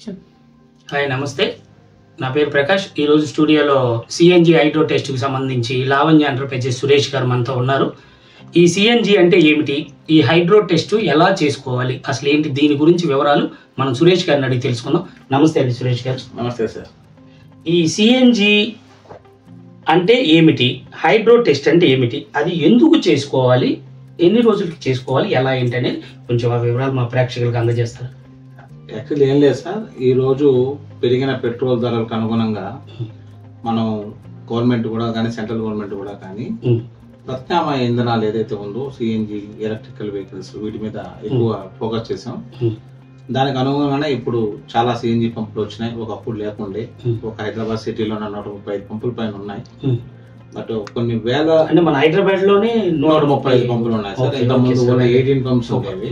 Hi నమస్తే, నా పేరు ప్రకాష్. ఈరోజు స్టూడియోలో సిఎన్జి హైడ్రో టెస్ట్కి సంబంధించి లావణ్య ఎంటర్ప్రైజెస్ సురేష్ గారు మనతో ఉన్నారు. ఈ సిఎన్జి అంటే ఏమిటి, ఈ హైడ్రో టెస్ట్ ఎలా చేసుకోవాలి, అసలు ఏంటి, దీని గురించి వివరాలు మనం సురేష్ గారిని అడిగి తెలుసుకుందాం. నమస్తే అండి సురేష్ గారు. నమస్తే సార్. ఈ సిఎన్జి అంటే ఏమిటి, హైడ్రో టెస్ట్ అంటే ఏమిటి, అది ఎందుకు చేసుకోవాలి, ఎన్ని రోజులకి చేసుకోవాలి, ఎలా ఏంటి అనేది కొంచెం ఆ వివరాలు మా ప్రేక్షకులకు అందజేస్తారు. యాక్చువల్లీ ఏం లేదు సార్, ఈరోజు పెరిగిన పెట్రోల్ ధరలకు అనుగుణంగా మనం గవర్నమెంట్ కూడా కానీ సెంట్రల్ గవర్నమెంట్ కూడా కానీ ప్రత్యామ్నాయ ఇంధనాలు ఏదైతే ఉందో సిఎన్జి, ఎలక్ట్రికల్ వెహికల్స్, వీటి మీద ఎక్కువ ఫోకస్ చేసాం. దానికి అనుగుణంగానే ఇప్పుడు చాలా సిఎన్జి పంపులు వచ్చినాయి. ఒకప్పుడు లేకుండే. ఒక హైదరాబాద్ సిటీలో 135 పంపుల పైన ఉన్నాయి. బట్ కొన్ని వేల అంటే మన హైదరాబాద్ లోనే 135 పంపులు ఉన్నాయి సార్. ఇంత ముందు కూడా 18 పంప్స్ ఉండేవి.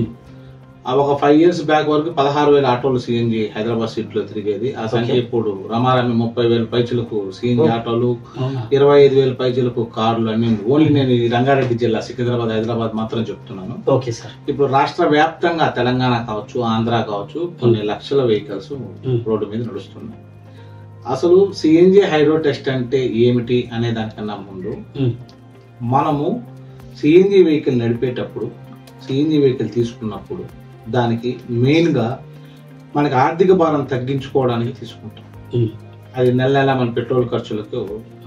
ఒక 5 years బ్యాక్ వరకు 16,000 ఆటోలు సిఎన్జి హైదరాబాద్ సిటీ లో తిరిగేది. ఆ సంఖ్య ఇప్పుడు రమారమి 30,000 పైచులకు సిఎన్జి ఆటోలు, 25,000 పైచులకు కార్లు అన్ని. ఓన్లీ నేను ఈ రంగారెడ్డి జిల్లా, సికింద్రాబాద్, హైదరాబాద్ మాత్రం చెప్తున్నాను. Okay sir. ఇప్పుడు రాష్ట్ర వ్యాప్తంగా తెలంగాణ కావచ్చు, ఆంధ్ర కావచ్చు, కొన్ని లక్షల వెహికల్స్ రోడ్డు మీద నడుస్తున్నాయి. అసలు సిఎన్జి హైడ్రో టెస్ట్ అంటే ఏమిటి అనే దానికన్నా ముందు మనము సిఎన్జి వెహికల్ నడిపేటప్పుడు, సిఎన్జి వెహికల్ తీసుకున్నప్పుడు దానికి మెయిన్ గా మనకి ఆర్థిక భారం తగ్గించుకోవడానికి తీసుకుంటాం. అది నెల నెల మన పెట్రోల్ ఖర్చులకు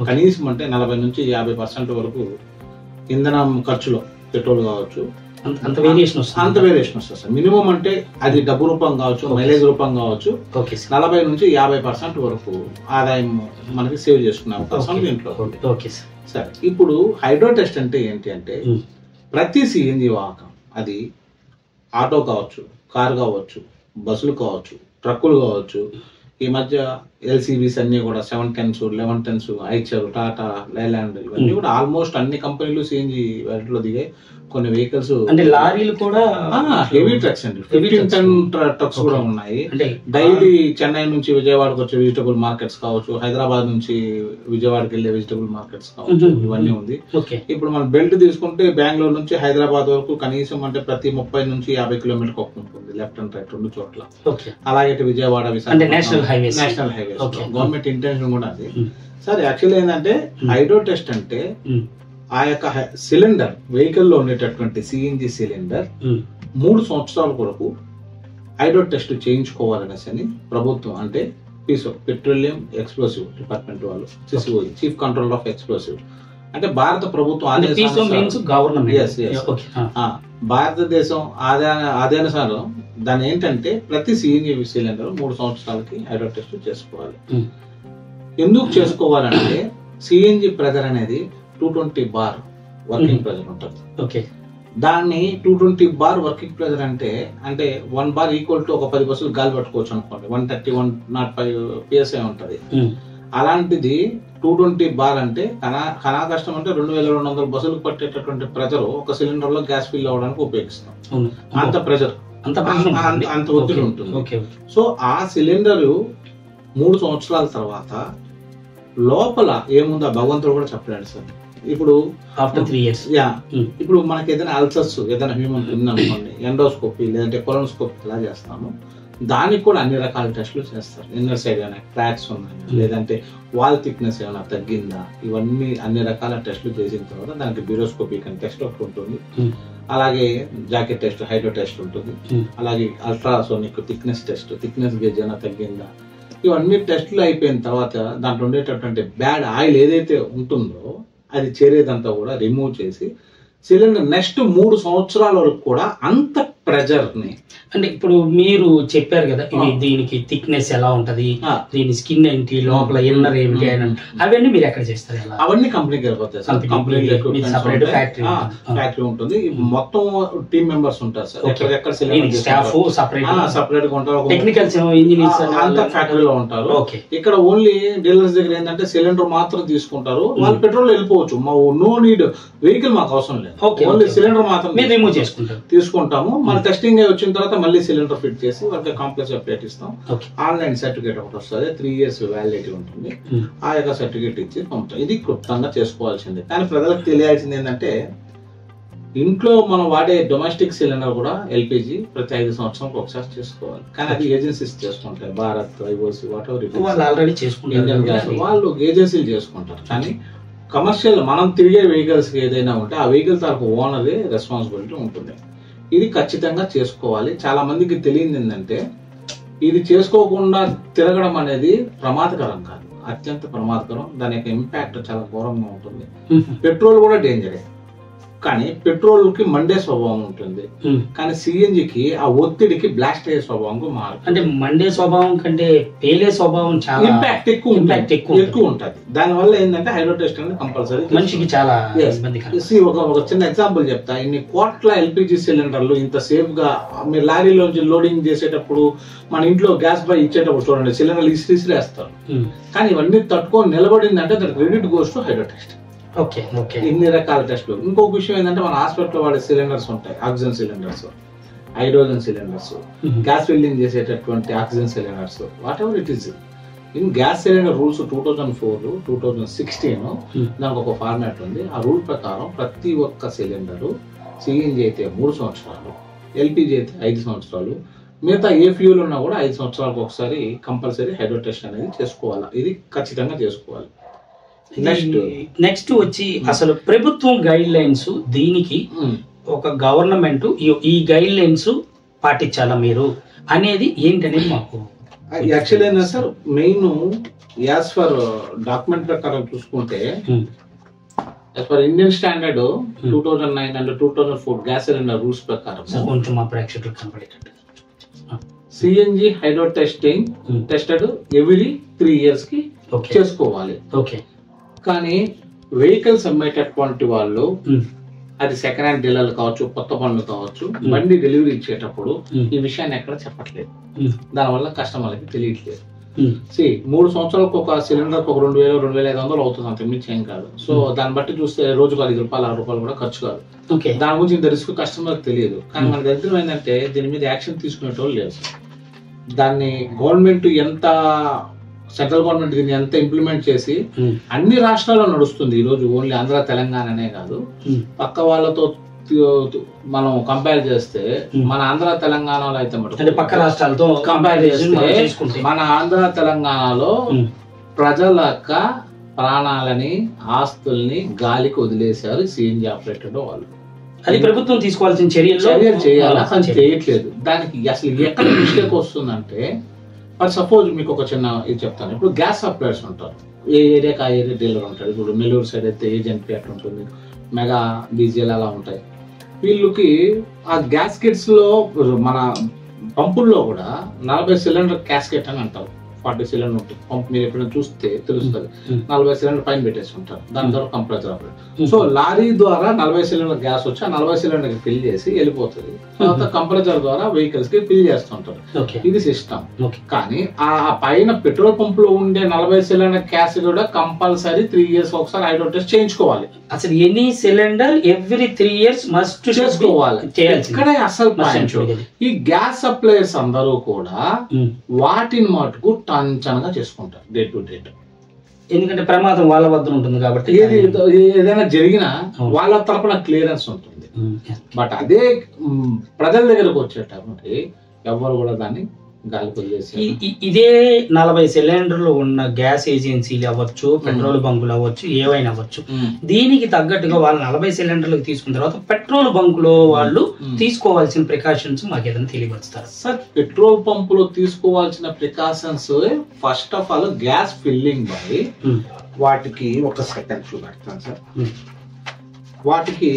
కనీసం అంటే 40 నుంచి 50% వరకు ఇంధనం ఖర్చులో పెట్రోల్ కావచ్చు అంత వేరియేషన్ వస్తుంది సార్. మినిమం అంటే అది డబ్బు రూపం కావచ్చు, మైలేజ్ రూపం కావచ్చు, 40 నుంచి 50% వరకు ఆదాయం మనకి సేవ్ చేసుకునే అవకాశం దీంట్లో. సరే, ఇప్పుడు హైడ్రో టెస్ట్ అంటే ఏంటి అంటే ప్రతి సిఎన్జి వాహకం, అది ఆటో కావచ్చు, కార్ కావచ్చు, బస్సులు కావచ్చు, ట్రక్కులు కావచ్చు, ఈ మధ్య ఎల్సీవీస్ అన్ని కూడా 7 tons, 11 tons, Eicher, Tata, Leyland, ఇవన్నీ కూడా ఆల్మోస్ట్ అన్ని కంపెనీలు సిఎన్జి వాటిలో దిగాయి. కొన్ని వెహికల్స్ అంటే లారీలు కూడా హెవీ ట్రక్స్ అండి, 15 ton ట్రక్స్ కూడా ఉన్నాయి. డైలీ చెన్నై నుంచి విజయవాడకు వచ్చే వెజిటబుల్ మార్కెట్స్ కావచ్చు, హైదరాబాద్ నుంచి విజయవాడకి వెళ్ళే వెజిటబుల్ మార్కెట్స్ కావచ్చు, ఇవన్నీ ఉంది. ఇప్పుడు మనం బెల్ట్ తీసుకుంటే బెంగళూరు నుంచి హైదరాబాద్ వరకు కనీసం అంటే ప్రతి 30 నుంచి 50 కిలోమీటర్ ఒక ఉంటుంది, లెఫ్ట్ అండ్ రైట్ 2 చోట్ల. అలాగే Vijayawada, national highways government intention కూడా అది. సరే, యాక్చువల్లీ ఏంటంటే హైడ్రో టెస్ట్ అంటే ఆ యొక్క సిలిండర్, వెహికల్ లో ఉండేటటువంటి సిఎన్జి సిలిండర్ 3 సంవత్సరాల కొరకు హైడ్రో టెస్ట్ చేయించుకోవాలనేసి అని ప్రభుత్వం, అంటే పెట్రోలియం ఎక్స్ప్లోసివ్ డిపార్ట్మెంట్ వాళ్ళు, సిసిఓ, చీఫ్ కంట్రోలర్ ఆఫ్ ఎక్స్ప్లోసివ్, అంటే భారత ప్రభుత్వం భారతదేశం ఆదేశానుసారం దాని ఏంటంటే ప్రతి సిఎన్జి సిలిండర్ 3 సంవత్సరాలకి హైడ్రో టెస్ట్ చేసుకోవాలి. ఎందుకు చేసుకోవాలంటే సిఎన్జి ప్రెజర్ అనేది 220 bar వర్కింగ్ ప్రెజర్ ఉంటుంది. దాన్ని 220 bar వర్కింగ్ ప్రెజర్ అంటే 1 bar ఈక్వల్ టు ఒక 10 బస్సులు గాలి పట్టుకోవచ్చు అనుకోండి. 130, 105 PSI ఉంటది. అలాంటిది 220 bar అంటే కనా కష్టం అంటే 2200 బస్సులకు పట్టేటటువంటి ప్రెజర్ ఒక సిలిండర్ లో గ్యాస్ ఫిల్ అవ్వడానికి ఉపయోగిస్తాం. అంత ప్రెజర్, అంత ఒత్తిడి ఉంటుంది. సో ఆ సిలిండర్ 3 సంవత్సరాల తర్వాత లోపల ఏముందో భగవంతుడు కూడా చెప్పలేడు సార్. ఇప్పుడు ఆఫ్టర్ 3 years ఇప్పుడు మనకి ఏదైనా అల్సర్స్, ఏదైనా హ్యూమన్ ఉందనుకోండి, ఎండోస్కోపీ లేదంటే కొలోనోస్కోపీ ఎలా చేస్తాము, దానికి కూడా అన్ని రకాల టెస్టులు చేస్తారు. ఇన్నర్ సైడ్ ఏమైనా క్రాక్స్ ఉన్నాయా, లేదంటే వాల్ థిక్నెస్ ఏమైనా తగ్గిందా, ఇవన్నీ అన్ని రకాల టెస్టులు చేసిన తర్వాత దానికి బ్యూరోస్కోపిక్ అని టెస్ట్ ఒకటి ఉంటుంది. అలాగే జాకెట్ టెస్ట్, హైడ్రో టెస్ట్ ఉంటుంది. అలాగే ultrasonic thickness test, thickness gauge ఏమైనా తగ్గిందా, ఇవన్నీ టెస్టులు అయిపోయిన తర్వాత దాంట్లో ఉండేటటువంటి బ్యాడ్ ఆయిల్ ఏదైతే ఉంటుందో అది చేరేదంతా కూడా రిమూవ్ చేసి సిలిండర్ నెక్స్ట్ 3 సంవత్సరాల వరకు కూడా అంత ప్రెజర్ ని, అంటే ఇప్పుడు మీరు చెప్పారు కదా దీనికి థిక్నెస్ ఎలా ఉంటది, దీని స్కిన్ ఏంటి, లోపల ఇన్నర్ ఏమిటి అని, అవన్నీ మీరు ఎక్కడ చేస్తారు? అవన్నీ కంపెనీకి వెళ్ళిపోతాయి సార్. ఫ్యాక్టరీ ఉంటుంది, మొత్తం టీమ్ మెంబర్స్ ఉంటారు సార్. ఎక్కడ సపరేట్ గా ఉంటారు, టెక్నికల్స్, ఇంజనీర్స్ అంతా ఫ్యాక్టరీలో ఉంటారు. ఇక్కడ ఓన్లీ డీలర్స్ దగ్గర ఏంటంటే సిలిండర్ మాత్రం తీసుకుంటారు, వాళ్ళు పెట్రోల్ వెళ్ళిపోవచ్చు. నో నీడ్ వెహికల్ మాకు అవసరం లేదు, ఓన్లీ సిలిండర్ మాత్రం రిమూవ్ తీసుకుంటాము. మన టెస్టింగ్ వచ్చిన తర్వాత మళ్ళీ సిలిండర్ ఫిట్ చేసి వాళ్ళకి కాంప్లెక్స్ అప్డేట్ ఇస్తాం. ఆన్లైన్ సర్టిఫికేట్ ఒకటి వస్తుంది, 3 years వ్యాలిడిటీ ఉంటుంది. ఆ యొక్క సర్టిఫికేట్ ఇచ్చి పంపుతాం. ఇది క్లుప్తంగా చేసుకోవాల్సిందే. కానీ ప్రజలకు తెలియాల్సింది ఏంటంటే ఇంట్లో మనం వాడే డొమెస్టిక్ సిలిండర్ కూడా ఎల్పిజి ప్రతి 5 సంవత్సరాలకు ఒకసారి చేసుకోవాలి. కానీ అది ఏజెన్సీస్ చేసుకుంటాయి, భారత్, ఐఓసి, వాళ్ళు ఆల్రెడీ చేసుకుంటారు, వాళ్ళు ఏజెన్సీలు చేసుకుంటారు. కానీ కమర్షియల్ మనం తిరిగే వెహికల్స్ ఏదైనా ఉంటే ఆ వెహికల్ తరపు ఓనర్దే రెస్పాన్సిబిలిటీ ఉంటుంది. ఇది ఖచ్చితంగా చేసుకోవాలి. చాలా మందికి తెలియదు ఏంటంటే ఇది చేసుకోకుండా తిరగడం అనేది ప్రమాదకరం కాదు, అత్యంత ప్రమాదకరం. దాని యొక్క ఇంపాక్ట్ చాలా ఘోరంగా ఉంటుంది. పెట్రోల్ కూడా డేంజరే, కానీ పెట్రోల్ కి మండే స్వభావం ఉంటుంది, కానీ సిఎన్జికి ఆ ఒత్తిడికి బ్లాస్ట్ అయ్యే స్వభావం మారుతుంది. అంటే మండే స్వభావం కంటే పేలే స్వభావం చాలా ఇంపాక్ట్ ఎక్కువ ఉంటుంది. దాని వల్ల ఏంటంటే హైడ్రో టెస్ట్ అనేది కంపల్సరీ మనిషికి చాలా ఒక చిన్న ఎగ్జాంపుల్ చెప్తా. ఇన్ని కోట్ల ఎల్పిజి సిలిండర్లు ఇంత సేఫ్ గా మీరు లారీలోంచి లోడింగ్ చేసేటప్పుడు మన ఇంట్లో గ్యాస్ బై ఇచ్చేటప్పుడు చూడండి సిలిండర్లు ఇసిరేస్తారు, కానీ ఇవన్నీ తట్టుకొని నిలబడిందంటే దాని credit goes to hydro test. ఇన్ని రకాల టెస్టులు. ఇంకొక విషయం ఏంటంటే మన హాస్పిటల్లో వాడే సిలిండర్స్ ఉంటాయి, oxygen cylinders, hydrogen cylinders, gas filling చేసేటటువంటి oxygen cylinders, whatever it is. In gas cylinder rules 2004, 2016 దానికి ఒక ఫార్మాట్ ఉంది. ఆ రూల్ ప్రకారం ప్రతి ఒక్క సిలిండరు సిఎన్జి అయితే 3 సంవత్సరాలు, ఎల్పిజి అయితే 5 సంవత్సరాలు, మిగతా ఏ ఫ్యూల్ ఉన్నా కూడా 5 సంవత్సరాలకు ఒకసారి కంపల్సరీ హైడ్రో టెస్ట్ అనేది చేసుకోవాలి. ఇది ఖచ్చితంగా చేసుకోవాలి. నెక్స్ట్ వచ్చి అసలు ప్రభుత్వం గైడ్ లైన్స్, దీనికి ఒక గవర్నమెంట్ ఈ గైడ్ లైన్స్ పాటించాలా మీరు అనేది ఏంటనేది మాకు యాక్చువల్లీ అయినా sir main as per document ప్రకారం చూసుకుంటే as per Indian standard 2009 and 2004 gas cylinder rules ప్రకారం కొంచెం మా ప్రేక్షకులకు కనపడేటట్టు CNG hydro tested every 3 years కి చేసుకోవాలి. ఓకే, కానీ వెహికల్స్ అమ్మేటటువంటి వాళ్ళు అది సెకండ్ హ్యాండ్ డీలర్లు కావచ్చు, కొత్త పనులు కావచ్చు, బండి డెలివరీ ఇచ్చేటప్పుడు ఈ విషయాన్ని ఎక్కడ చెప్పట్లేదు. దానివల్ల కస్టమర్లకి తెలియట్లేదు. 3 సంవత్సరాలకు ఒక సిలిండర్ ఒక 2000, 2500 అవుతుంది, అంత మించి ఏం కాదు. సో దాన్ని బట్టి చూస్తే రోజుకు 5 రూపాయలు, 6 రూపాయలు కూడా ఖర్చు కాదు. దాని గురించి ఇంత రిస్క్ కస్టమర్కి తెలియదు. కానీ మన దగ్గర ఏంటంటే దీని మీద యాక్షన్ తీసుకునేటోళ్ళు లేదు. దాన్ని గవర్నమెంట్ ఎంత, సెంట్రల్ గవర్నమెంట్ దీన్ని ఎంత ఇంప్లిమెంట్ చేసి అన్ని రాష్ట్రాల్లో నడుస్తుంది ఈ రోజు. ఓన్లీ ఆంధ్ర, తెలంగాణనే కాదు, పక్క వాళ్ళతో మనం కంపేర్ చేస్తే మన ఆంధ్ర, తెలంగాణలో అయితే పక్క రాష్ట్రాలతో కంపేర్ చేస్తే మన ఆంధ్ర, తెలంగాణలో ప్రజల యొక్క ప్రాణాలని, ఆస్తుల్ని గాలికి వదిలేశారు సిఎన్జి ఆపరేటర్ వాళ్ళు. అది ప్రభుత్వం తీసుకోవాల్సిన చర్యలు చేయాలి, అది చేయట్లేదు. దానికి అసలు ఎక్కడ మిస్టేక్ వస్తుందంటే, ఫర్ సపోజ్ మీకు ఒక చిన్న ఇది చెప్తాను. ఇప్పుడు గ్యాస్ సప్లయర్స్ ఉంటారు, ఏ ఏరియాకి ఆ ఏరియా డీలర్ ఉంటాడు. ఇప్పుడు నెల్లూరు సైడ్ అయితే ఏజెంట్ అట్లా ఉంటుంది, మెగా, డీజిల్ అలా ఉంటాయి. వీళ్ళకి ఆ గ్యాస్కెట్స్ లో మన పంపుల్లో కూడా 40 సిలిండర్ గ్యాస్కెట్ అని అంటారు. 40 సిలిండర్ ఉంటుంది పంప్. మీరు ఎప్పుడైనా చూస్తే తెలుస్తుంది, 40 సిలిండర్ పైన పెట్టేసి ఉంటారు. దాని ద్వారా కంప్రెసర్ ఆపరేట్. సో లారీ ద్వారా 40 సిలిండర్ గ్యాస్ వచ్చి ఆ 40 సిలిండర్ కి ఫిల్ చేసి వెళ్ళిపోతుంది. తర్వాత కంప్రెసర్ ద్వారా వెహికల్స్ కి ఫిల్ చేస్తుంటారు. ఇది సిస్టమ్. కానీ ఆ పైన పెట్రోల్ పంప్ లో ఉండే 40 సిలిండర్ గ్యాస్ కూడా కంపల్సరీ 3 years ఒకసారి హైడ్రో టెస్ట్ చేయించుకోవాలి. అసలు any cylinder every 3 years must చేసుకోవాలి. ఇక్కడే అసలు పాయింట్. ఈ గ్యాస్ సప్లయర్స్ అందరూ కూడా వాటిని మటుకు టంచనగా చేసుకుంటారు డే టు డే. ఎందుకంటే ప్రమాదం వాళ్ళ వద్ద ఉంటుంది కాబట్టి ఏదైనా జరిగినా వాళ్ళ తరపున క్లియరెన్స్ ఉంటుంది. బట్ అదే ప్రజల దగ్గరకు వచ్చేటప్పటికి ఎవరు కూడా దాన్ని గాలికి వదిలేసి, ఇదే 40 సిలిండర్లు ఉన్న గ్యాస్ ఏజెన్సీలు అవ్వచ్చు, పెట్రోల్ బంకులు అవ్వచ్చు, ఏవైనా అవ్వచ్చు, దీనికి తగ్గట్టుగా వాళ్ళు 40 సిలిండర్లకు తీసుకున్న తర్వాత పెట్రోల్ బంకులో వాళ్ళు తీసుకోవాల్సిన ప్రికాషన్స్ మాకు ఏదైనా తెలియపరుస్తారు సార్? పెట్రోల్ పంపులో తీసుకోవాల్సిన precautions first of all gas filling boy వాటికి ఒక సెకండ్ చూపెడతాను సార్. వాటికి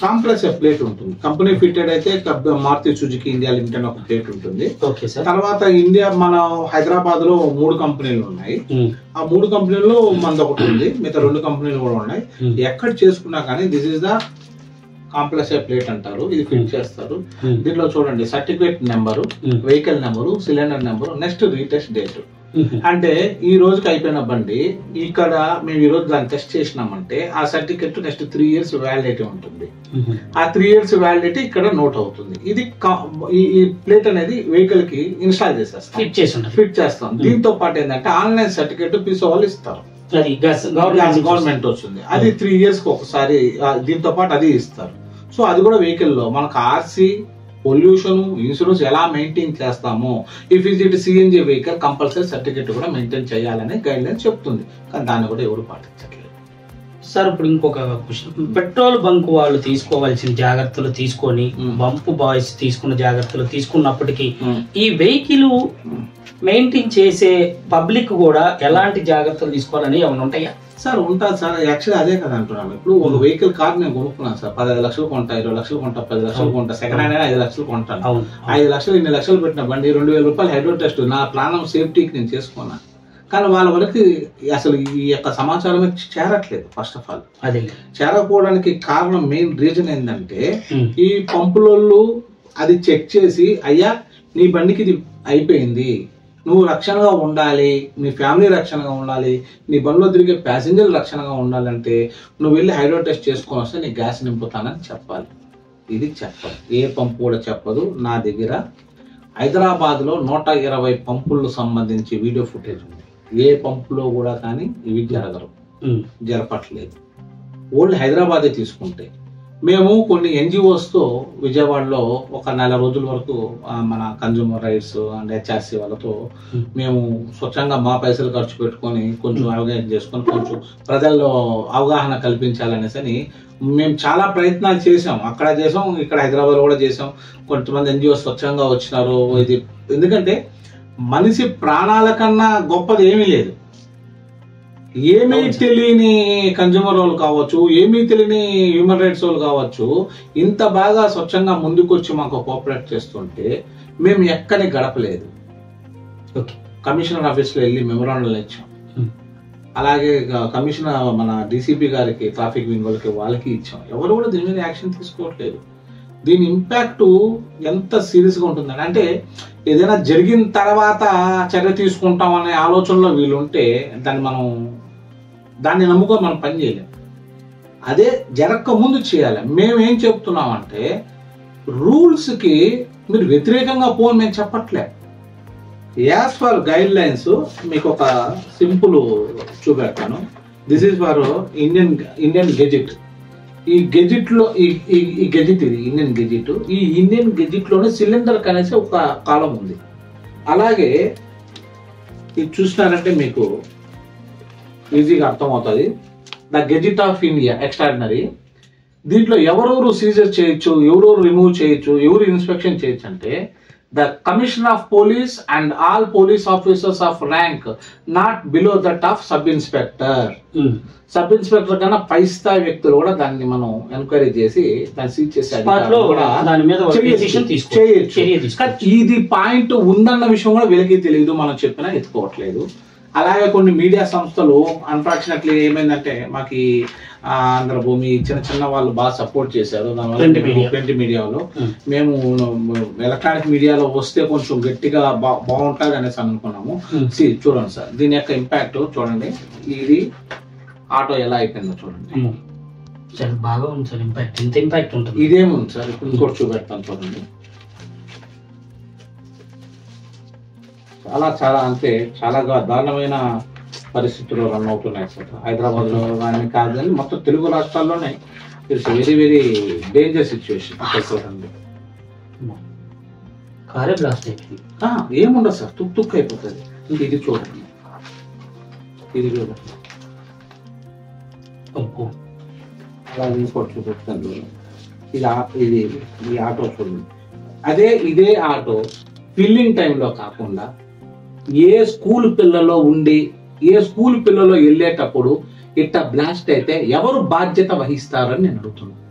కాంప్రెసర్ ప్లేట్ ఉంటుంది. కంపెనీ ఫిట్టెడ్ అయితే మారుతి సుజుకి ఇండియా లిమిటెడ్ ఒక ప్లేట్ ఉంటుంది. తర్వాత ఇండియా మన హైదరాబాద్ లో 3 కంపెనీలు ఉన్నాయి. ఆ 3 కంపెనీల్లో మనది ఒకటి ఉంది, మిగతా 2 కంపెనీలు కూడా ఉన్నాయి. ఎక్కడ చేసుకున్నా కానీ this is the compressor plate అంటారు. ఇది ఫిట్ చేస్తారు. దీంట్లో చూడండి certificate number, vehicle number, cylinder number, next retest date. అంటే ఈ రోజుకి అయిపోయిన బండి ఇక్కడ మేము ఈ రోజు దాన్ని టెస్ట్ చేసినామంటే ఆ సర్టిఫికెట్ నెక్స్ట్ 3 years వ్యాలిడిటీ ఉంటుంది. ఆ 3 years వ్యాలిడిటీ ఇక్కడ నోట్ అవుతుంది. ఇది ఈ ప్లేట్ అనేది వెహికల్ కి ఇన్స్టాల్ చేసేస్తాం, ఫిట్ చేస్తాం. దీంతో పాటు ఏంటంటే ఆన్లైన్ సర్టిఫికెట్ పీసో వాళ్ళు ఇస్తారు, గవర్నమెంట్ వస్తుంది. అది 3 years కి ఒకసారి దీంతో పాటు అది ఇస్తారు. సో అది కూడా వెహికల్లో మనకు ఆర్సీ, పొల్యూషన్, ఇన్సూరెన్స్ ఎలా మెయింటైన్ చేస్తామో if it CNG vehicle compulsory certificate కూడా మెయింటైన్ చేయాలనే గైడ్ లైన్స్ చెప్తుంది. కానీ దాన్ని కూడా ఎవరు పాటించట్లేదు. సార్ ఇప్పుడు ఇంకొక క్వశ్చన్, పెట్రోల్ బంక్ వాళ్ళు తీసుకోవాల్సిన జాగ్రత్తలు తీసుకొని బంప్ బాయ్స్ తీసుకున్న జాగ్రత్తలు తీసుకున్నప్పటికీ ఈ వెహికల్ మెయింటైన్ చేసే పబ్లిక్ కూడా ఎలాంటి జాగ్రత్తలు తీసుకోవాలని ఏమైనా ఉంటాయా? సార్ ఉంటుంది సార్. యాక్చువల్లీ అదే కదా అంటున్నాను. ఇప్పుడు ఒక వెహికల్ కార్ నేను కొనుక్కున్నాను సార్, 15 లక్షలు కొంటా, 20 లక్షలు కొంటా, 10 లక్షలు కొంటా, సెకండ్ హ్యాండ్ అయినా 5 లక్షలు కొంటాను. 5 లక్షలు 2 లక్షలు పెట్టిన బండి 2000 రూపాయలు హైడ్రో టెస్ట్ నా ప్రాణం సేఫ్టీకి నేను చేసుకున్నాను. కానీ వాళ్ళ వరకు అసలు ఈ యొక్క సమాచారమే చేరట్లేదు. ఫస్ట్ ఆఫ్ ఆల్ అదే చేరకపోవడానికి కారణం మెయిన్ రీజన్ ఏంటంటే ఈ పంపులలో అది చెక్ చేసి అయ్యా నీ బండికి ఇది అయిపోయింది, నువ్వు రక్షణగా ఉండాలి, నీ ఫ్యామిలీ రక్షణగా ఉండాలి, నీ బండిలో తిరిగే ప్యాసింజర్లు రక్షణగా ఉండాలంటే నువ్వు వెళ్ళి హైడ్రో టెస్ట్ చేసుకొని వస్తే నీ గ్యాస్ నింపుతానని చెప్పాలి. ఇది చెప్పదు, ఏ పంపు కూడా చెప్పదు. నా దగ్గర హైదరాబాద్లో 120 పంపులకు సంబంధించి వీడియో ఫుటేజ్ ఉంది. ఏ పంపులో కూడా కానీ ఇవి జరపట్లేదు. ఓన్లీ హైదరాబాదే తీసుకుంటే మేము కొన్ని ఎన్జిఓస్తో విజయవాడలో ఒక 4 రోజుల వరకు మన కన్జ్యూమర్ రైట్స్ అండ్ హెచ్ఆర్సీ వాళ్ళతో మేము స్వచ్ఛంగా మా పైసలు ఖర్చు పెట్టుకొని కొంచెం అవగాహన చేసుకొని కొంచెం ప్రజల్లో అవగాహన కల్పించాలనేసి మేము చాలా ప్రయత్నాలు చేసాం. అక్కడ చేసాం, ఇక్కడ హైదరాబాద్ కూడా చేసాం. కొంతమంది ఎన్జిఓస్ స్వచ్ఛంగా వచ్చినారు. ఇది ఎందుకంటే మనిషి ప్రాణాల కన్నా గొప్పది ఏమీ లేదు. ఏమీ తెలియని కన్జ్యూమర్ వాళ్ళు కావచ్చు, ఏమీ తెలియని హ్యూమన్ రైట్స్ వాళ్ళు కావచ్చు, ఇంత బాగా స్వచ్ఛంగా ముందుకొచ్చి మాకు కోఆపరేట్ చేస్తుంటే మేము ఎక్కని గడపలేదు. కమిషనర్ ఆఫీస్లో వెళ్ళి మెమోరాండంలు ఇచ్చాం. అలాగే కమిషనర్ మన డీసీపీ గారికి, ట్రాఫిక్ వింగ్ వాళ్ళకి ఇచ్చాం. ఎవరు కూడా దీని మీద యాక్షన్ తీసుకోవట్లేదు. దీని ఇంపాక్ట్ ఎంత సీరియస్గా ఉంటుందని అంటే ఏదైనా జరిగిన తర్వాత చర్య తీసుకుంటాం అనే ఆలోచనలో వీళ్ళుంటే దాన్ని నమ్ముకొని మనం పని చేయలేం. అదే జరగక ముందు చేయాలి. మేము ఏం చెప్తున్నామంటే రూల్స్కి మీరు వ్యతిరేకంగా పోని మేము చెప్పట్లే. యాజ్ ఫర్ గైడ్ లైన్స్ మీకు ఒక సింపుల్ చూపెడతాను. This is for Indian gazette. ఈ గెజిట్ లో ఈ గెజిట్ ఇది ఇండియన్ గెజిట్. ఈ ఇండియన్ గెజిట్ లోనే సిలిండర్ అనేసి ఒక కాలం ఉంది. అలాగే ఇది చూసినారంటే మీకు ఈజీగా అర్థమవుతుంది. The gazette of India extraordinary. దీంట్లో ఎవరెవరు సీజర్ చేయొచ్చు, ఎవరెవరు రిమూవ్ చేయొచ్చు, ఎవరు ఇన్స్పెక్షన్ చేయొచ్చు అంటే the commissioner of police and all police officers off rank not below that of sub inspector. Sub inspector కన్నా పై స్థాయి వ్యక్తులు కూడా దాన్ని మనం ఎంక్వైరీ చేసి దాన్ని సీజ్ చేసే చేయొచ్చు. ఇది పాయింట్ ఉందన్న విషయం కూడా వీళ్ళకి తెలియదు, మనం చెప్పినా ఎత్తుకోవట్లేదు. అలాగే కొన్ని మీడియా సంస్థలు అన్ఫార్చునేట్లీ ఏమైందంటే మాకు ఆంధ్రభూమి చిన్న చిన్న వాళ్ళు బాగా సపోర్ట్ చేశారు. దానివల్ల ప్రింట్ మీడియాలో మేము ఎలక్ట్రానిక్ మీడియాలో వస్తే కొంచెం గట్టిగా బాగుంటుంది అనేసి అనుకున్నాము. చూడండి సార్ దీని యొక్క ఇంపాక్ట్ చూడండి. ఇది ఆటో ఎలా అయిపోయిందో చూడండి. బాగా ఉంది సార్ ఇంపాక్ట్. ఎంత ఇంపాక్ట్ ఉంటుంది. ఇదేముంది సార్ ఇప్పుడు ఇంకోటి చూపెడతాను చూడండి. చాలా అంటే చాలా దారుణమైన పరిస్థితుల్లో రన్ అవుతున్నాయి సార్. హైదరాబాద్ లో కానీ కాదు కానీ మొత్తం తెలుగు రాష్ట్రాల్లోనే it's very very danger situation. చూడండి కారే బ్లాస్ట్ అయిపోయింది. ఏముండదు సార్, తుక్కు అయిపోతుంది. ఇది చూడండి, ఇది చూడండి. అలా ఇంకోటి చూపిస్తాను. ఇది ఈ ఆటో చూడండి. ఇదే ఆటో ఫిల్లింగ్ టైంలో కాకుండా ఏ స్కూల్ పిల్లలో ఉండి ఏ స్కూల్ పిల్లలో వెళ్ళేటప్పుడు ఇట్లా బ్లాస్ట్ అయితే ఎవరు బాధ్యత వహిస్తారని నేను అడుగుతున్నాను.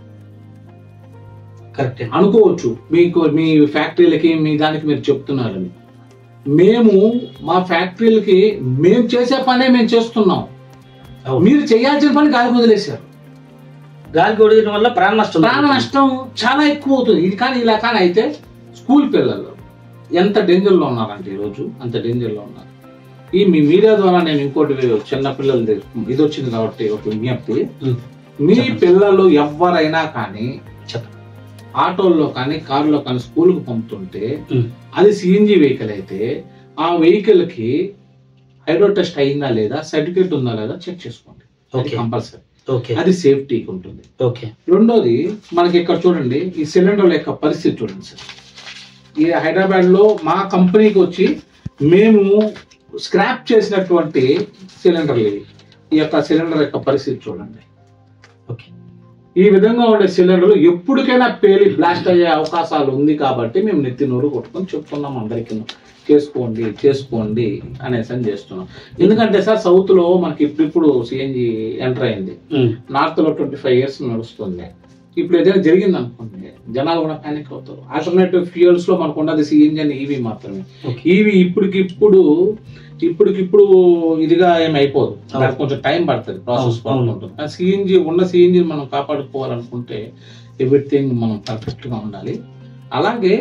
కరెక్ట్ అనుకోవచ్చు మీకు మీ ఫ్యాక్టరీలకి మీ దానికి మీరు చెప్తున్నారని. మేము మా ఫ్యాక్టరీలకి మేము చేసే పనే మేము చేస్తున్నాం. మీరు చేయాల్సిన పని గాలికి వదిలేశారు. గాలికి వదిలేయడం వల్ల ప్రాణ నష్టం చాలా ఎక్కువ అవుతుంది. ఇది కానీ ఇలా కానీ అయితే స్కూల్ పిల్లలు ఎంత డేంజర్లో ఉన్నారంటే ఈరోజు అంత డేంజర్లో ఉన్నారు. ఈ మీ మీడియా ద్వారా నేను ఇంకోటి చిన్న పిల్లలు ఇది వచ్చింది కాబట్టి ఒక విజ్ఞప్తి. మీ పిల్లలు ఎవరైనా కానీ ఆటోల్లో కానీ కారులో కానీ స్కూల్కి పంపుతుంటే అది సిఎన్జి వెహికల్ అయితే ఆ వెహికల్ కి హైడ్రో టెస్ట్ అయిందా లేదా, సర్టిఫికేట్ ఉందా లేదా చెక్ చేసుకోండి. కంపల్సరీ. అది సేఫ్టీకి ఉంటుంది. ఓకే. రెండోది మనకి ఇక్కడ చూడండి, ఈ సిలిండర్ల యొక్క పరిస్థితి చూడండి సార్. ఈ హైదరాబాద్ లో మా కంపెనీకి వచ్చి మేము స్క్రాప్ చేసినటువంటి సిలిండర్లు ఇవి. ఈ యొక్క సిలిండర్ యొక్క పరిస్థితి చూడండి. ఓకే. ఈ విధంగా ఉండే సిలిండర్లు ఎప్పటికైనా పేలి బ్లాస్ట్ అయ్యే అవకాశాలు ఉంది కాబట్టి మేము నెత్తి నోరు కొట్టుకొని చెప్తున్నాం అందరికీ, చేసుకోండి అనేసి అని చేస్తున్నాం. ఎందుకంటే సార్ సౌత్ లో మనకి ఇప్పుడు సిఎన్జి ఎంటర్ అయింది, నార్త్ లో 25 years నడుస్తుంది. ఇప్పుడు ఏదైనా జరిగింది అనుకోండి జనాలు కూడా ప్యానిక్ అవుతారు. ఆల్టర్నేటివ్ ఫ్యూయల్స్ లో మనకు ఉన్నది సిఎన్జి అని ఈవీ మాత్రమే. ఈవీ ఇప్పటికిప్పుడు ఇదిగా ఏమి అయిపోదు, దానికి కొంచెం టైం పడుతుంది, ప్రాసెస్ బాగుంటుంది. సిఎన్జి సిఎన్జిని మనం కాపాడుకోవాలనుకుంటే ఎవ్రీథింగ్ మనం పర్ఫెక్ట్ గా ఉండాలి. అలాగే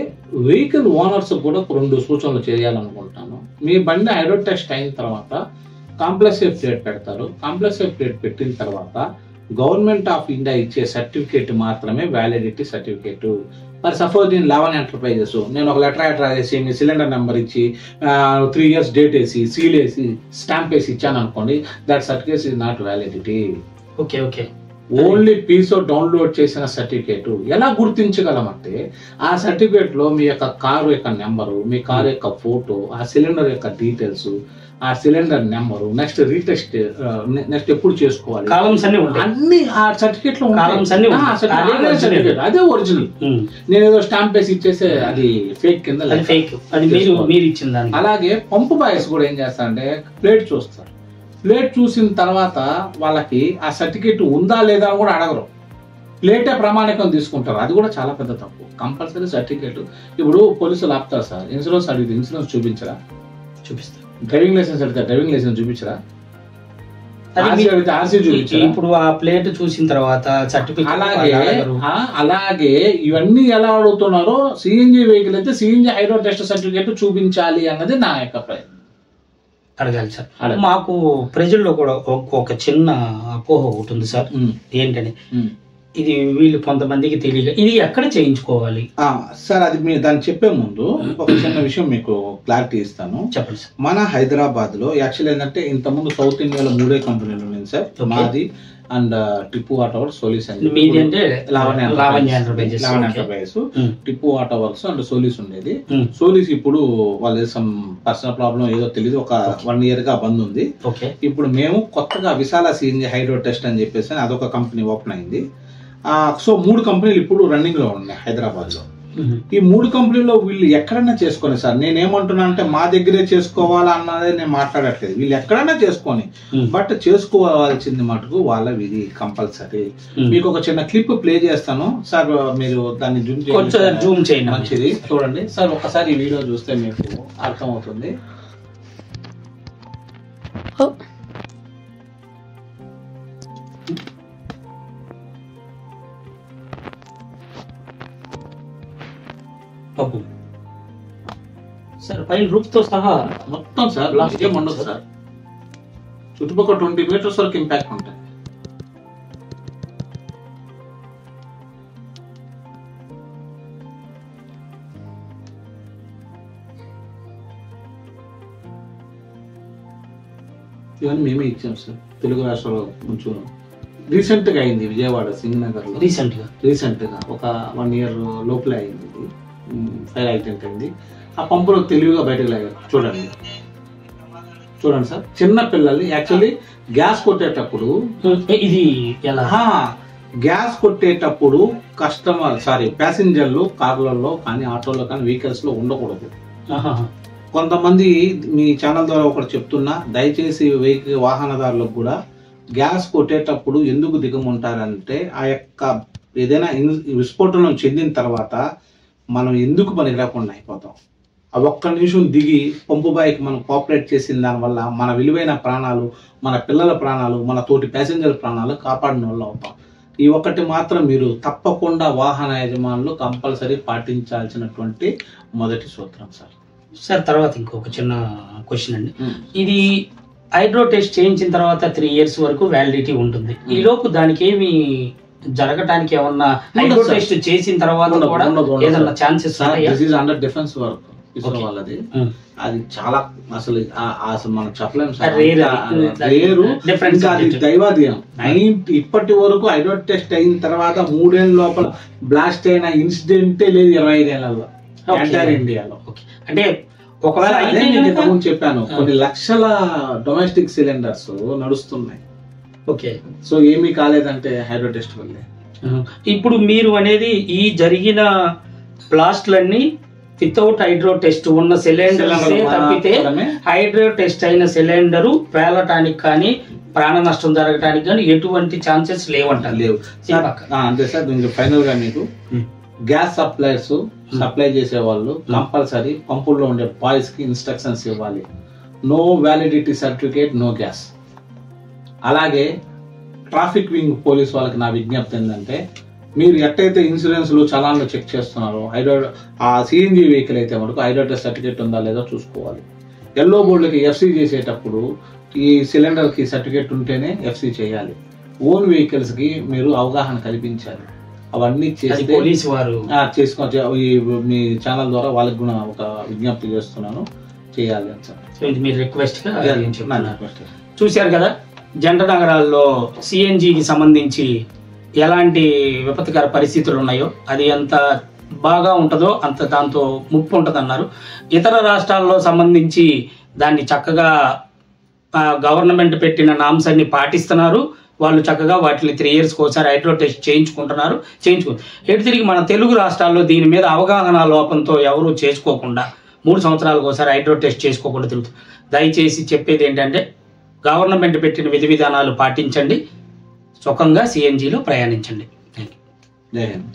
వెహికల్ ఓనర్స్ కూడా 2 సూచనలు చేయాలనుకుంటాను. మీ బండి హైడ్రో టెస్ట్ అయిన తర్వాత కాంప్లెక్సివ్ ప్లేట్ పెడతారు. కాంప్లెక్సివ్ ప్లేట్ పెట్టిన తర్వాత గవర్నమెంట్ ఆఫ్ ఇండియా ఇచ్చే సర్టిఫికేట్ మాత్రమే వ్యాలిడిటీ సర్టిఫికేట్. మరి సపోజ్ నేను లావణ్య ఎంటర్ప్రైజెస్ నేను ఒక లెటర్ రాసి మీ సిలిండర్ నెంబర్ ఇచ్చి 3 years డేట్ వేసి సీల్ వేసి స్టాంప్ వేసి ఇచ్చాను అనుకోండి, that certificate is not validity. Okay. Okay. Only peso download చేసిన సర్టిఫికేట్. ఎలా గుర్తించగలమంటే ఆ సర్టిఫికేట్ లో మీ యొక్క కారు యొక్క నెంబరు, మీ కారు యొక్క ఫోటో, ఆ సిలిండర్ యొక్క డీటెయిల్స్, ఆ cylinder number, next retest, next ఎప్పుడు చేసుకోవాలి, కాలమ్స్ అన్ని ఉంటాయి, అన్ని ఆ సర్టిఫికేట్ లో సర్టిఫికేట్ అదే ఒరిజినల్. నేను ఏదో స్టాంప్ వేసి ఇచ్చేస్తే అది ఫేక్ కింద మీరు ఇచ్చింది. అలాగే పంపు బాయ్స్ కూడా ఏం చేస్తారంటే ప్లేట్ చూస్తారు. ప్లేట్ చూసిన తర్వాత వాళ్ళకి ఆ సర్టిఫికేట్ ఉందా లేదా అని కూడా అడగరు, ప్లేటే ప్రమాణికం తీసుకుంటారు. అది కూడా చాలా పెద్ద తప్పు. Compulsory certificate. ఇప్పుడు పోలీసులు ఆపుతారు సార్, ఇన్సూరెన్స్ అడిగితే ఇన్సూరెన్స్ చూపించరా, చూపిస్తారు. డ్రైవింగ్ లైసెన్స్ అడిగితే డ్రైవింగ్ లైసెన్స్ చూపించరా, ఆర్సీ చూపించరా. ఇప్పుడు ఆ ప్లేట్ చూసిన తర్వాత సర్టిఫికేట్. అలాగే ఇవన్నీ ఎలా అడుగుతున్నారో సిఎన్జి వెహికల్ అయితే సిఎన్జి హైడ్రో టెస్ట్ సర్టిఫికేట్ చూపించాలి అన్నది నా యొక్క ప్రయత్నం. అడగాలి సార్. మాకు ప్రజల్లో కూడా ఒక చిన్న అపోహ ఒకటి ఉంది సార్. ఏంటని ఇది వీళ్ళు కొంతమందికి తెలియక ఇది ఎక్కడ చేయించుకోవాలి సార్? అది మీరు దాన్ని చెప్పే ముందు ఒక చిన్న విషయం మీకు క్లారిటీ ఇస్తాను. చెప్పండి సార్. మన హైదరాబాద్ లో యాక్చువల్ ఏంటంటే ఇంతకుముందు సౌత్ ఇండియాలో 3 కంపెనీలు ఉన్నాయి సార్. మాది and Tippu auto works, Solis and Lavanya enterprises. Tippu auto works and Solis ఉండేది. సోలీస్ ఇప్పుడు వాళ్ళ సమ్ పర్సనల్ ప్రాబ్లం ఏదో తెలియదు, ఒక 1 year గా బంద్ ఉంది. ఇప్పుడు మేము కొత్తగా విశాల సిఎన్జి హైడ్రో టెస్ట్ అని చెప్పేసి అదొక కంపెనీ ఓపెన్ అయింది. సో 3 కంపెనీలు ఇప్పుడు రన్నింగ్ లో ఉన్నాయి హైదరాబాద్ లో. ఈ 3 కంపెనీల్లో వీళ్ళు ఎక్కడైనా చేసుకొని సార్, నేనేమంటున్నా అంటే మా దగ్గరే చేసుకోవాలా అన్నదే నేను మాట్లాడట్లేదు. వీళ్ళు ఎక్కడైనా చేసుకొని, బట్ చేసుకోవాల్సింది మటుకు వాళ్ళ విధి కంపల్సరీ. మీకు ఒక చిన్న క్లిప్ ప్లే చేస్తాను సార్, మీరు దాన్ని జూమ్ చేయండి. మంచిది, చూడండి సార్. ఒకసారి ఈ వీడియో చూస్తే మీకు అర్థమవుతుంది. సార్ పైన రూఫ్ తో సహా మొత్తం సార్ ఏం ఉండదు సార్. చుట్టుపక్కల 20 meters వరకు ఇంపాక్ట్ ఉంటాయి. ఇవన్నీ మేమే ఇచ్చాం సార్. తెలుగు రాష్ట్రంలో కొంచెం రీసెంట్ గా అయింది, విజయవాడ సింగనగర్ లో రీసెంట్ గా ఒక 1 year లోపలే అయింది. ఫైర్ యాక్సిడెంట్ అయింది. ఆ పంపులో తెలివిగా బయటకు లాగారు. చూడండి సార్, చిన్న పిల్లల్ని యాక్చువల్లీ గ్యాస్ కొట్టేటప్పుడు ప్యాసింజర్లు కార్లలో కానీ ఆటోలో కానీ వెహికల్స్ లో ఉండకూడదు. కొంతమంది మీ ఛానల్ ద్వారా ఒకటి చెప్తున్నా, దయచేసి వాహనదారులకు కూడా గ్యాస్ కొట్టేటప్పుడు ఎందుకు దిగమంటారంటే ఆ యొక్క ఏదైనా విస్ఫోటనం చెందిన తర్వాత మనం ఎందుకు పనికిరాకుండా అయిపోతాం. ఆ 1 నిమిషం దిగి పంపు బాయికి మనం కోఆపరేట్ చేసిన దానివల్ల మన విలువైన ప్రాణాలు, మన పిల్లల ప్రాణాలు, మన తోటి ప్యాసింజర్ ప్రాణాలు కాపాడిన వాళ్ళు అవుతాం. ఈ ఒక్కటి మాత్రం మీరు తప్పకుండా వాహన యజమానులు కంపల్సరీ పాటించాల్సినటువంటి మొదటి సూత్రం సార్. తర్వాత ఇంకొక చిన్న క్వశ్చన్ అండి. ఇది హైడ్రో టెస్ట్ చేయించిన తర్వాత 3 years వరకు వ్యాలిడిటీ ఉంటుంది. ఈ లోపు దానికి ఏమి జరగటానికి ఏమన్నా హైడ్రో టెస్ట్ చేసిన తర్వాత కూడా ఏదన్నా chances? This is under defence work. ISRO వాళ్ళది. అది చాలా అసలు మనం చెప్పలేము సార్, Rare రేరు. Different ఇంకా అది subject. దైవాధీనం. ఇప్పటి వరకు హైడ్రోడ్ టెస్ట్ అయిన తర్వాత 3 ఏళ్ళ లోపల బ్లాస్ట్ అయిన ఇన్సిడెంటే లేదు 25 ఏళ్లలో ఎంటైర్ ఇండియాలో. అంటే ఒకవేళ అదే అయితే నేను గనుక- ఇంతకుముందు చెప్పాను, కొన్ని లక్షల డొమెస్టిక్ సిలిండర్స్ నడుస్తున్నాయి. ఓకే. సో ఏమీ కాలేదంటే హైడ్రోడ్ టెస్ట్ వల్లే. ఇప్పుడు మీరు అనేది ఈ జరిగిన బ్లాస్ట్లన్నీ వితౌట్ హైడ్రో టెస్ట్ ఉన్న సిలిండర్ తప్పితే హైడ్రో టెస్ట్ అయిన సిలిండరు పేలటానికి కానీ ప్రాణ నష్టం జరగటానికి కానీ ఎటువంటి ఛాన్సెస్ లేవంటారు. లేవు. అంతే సార్. ఇంకా ఫైనల్ గా మీకు గ్యాస్ సప్లైర్స్ సప్లై చేసే వాళ్ళు కంపల్సరీ పంపుల్లో ఉండే బాయ్స్ కి ఇన్స్ట్రక్షన్స్ ఇవ్వాలి. No validity certificate, no gas. అలాగే ట్రాఫిక్ వింగ్ పోలీస్ వాళ్ళకి నా విజ్ఞప్తి ఏంటంటే, మీరు ఎట్టయితే ఇన్సూరెన్స్ లో చలాన్లు చెక్ చేస్తున్నారో ఆ సిఎన్జి వెహికల్ అయితే మనకు హైడ్రో టెస్ట్ సర్టిఫికేట్ ఉందా లేదో చూసుకోవాలి. ఎల్లో బోర్డులకి ఎఫ్సీ చేసేటప్పుడు ఈ సిలిండర్ కి సర్టిఫికేట్ ఉంటేనే ఎఫ్సీ చేయాలి. ఓన్ వెహికల్స్ కి మీరు అవగాహన కల్పించాలి. అవన్నీ చేస్తే పోలీసు వారు మీ ఛానల్ ద్వారా వాళ్ళకి కూడా ఒక విజ్ఞప్తి చేస్తున్నాను, చేయాలి అని సార్. సో ఇది మీరు రిక్వెస్ట్ గా చూశారు కదా. జంట నగరాల్లో సిఎన్జికి సంబంధించి ఎలాంటి విపత్కర పరిస్థితులు ఉన్నాయో, అది ఎంత బాగా ఉంటుందో అంత దాంతో ముప్పు ఉంటుంది అన్నారు. ఇతర రాష్ట్రాల్లో సంబంధించి దాన్ని చక్కగా గవర్నమెంట్ పెట్టిన నామ్స్ అన్ని పాటిస్తున్నారు. వాళ్ళు చక్కగా వాటిని 3 years ఒకసారి హైడ్రో టెస్ట్ చేయించుకుంటున్నారు. ఎటు తిరిగి మన తెలుగు రాష్ట్రాల్లో దీని మీద అవగాహన లోపంతో ఎవరూ చేసుకోకుండా 3 సంవత్సరాలకు ఒకసారి హైడ్రో టెస్ట్ చేసుకోకుండా తిరుగుతుంది. దయచేసి చెప్పేది ఏంటంటే, గవర్నమెంట్ పెట్టిన విధి విధానాలు పాటించండి, సుఖంగా సిఎన్జిలో ప్రయాణించండి. జై హింద్.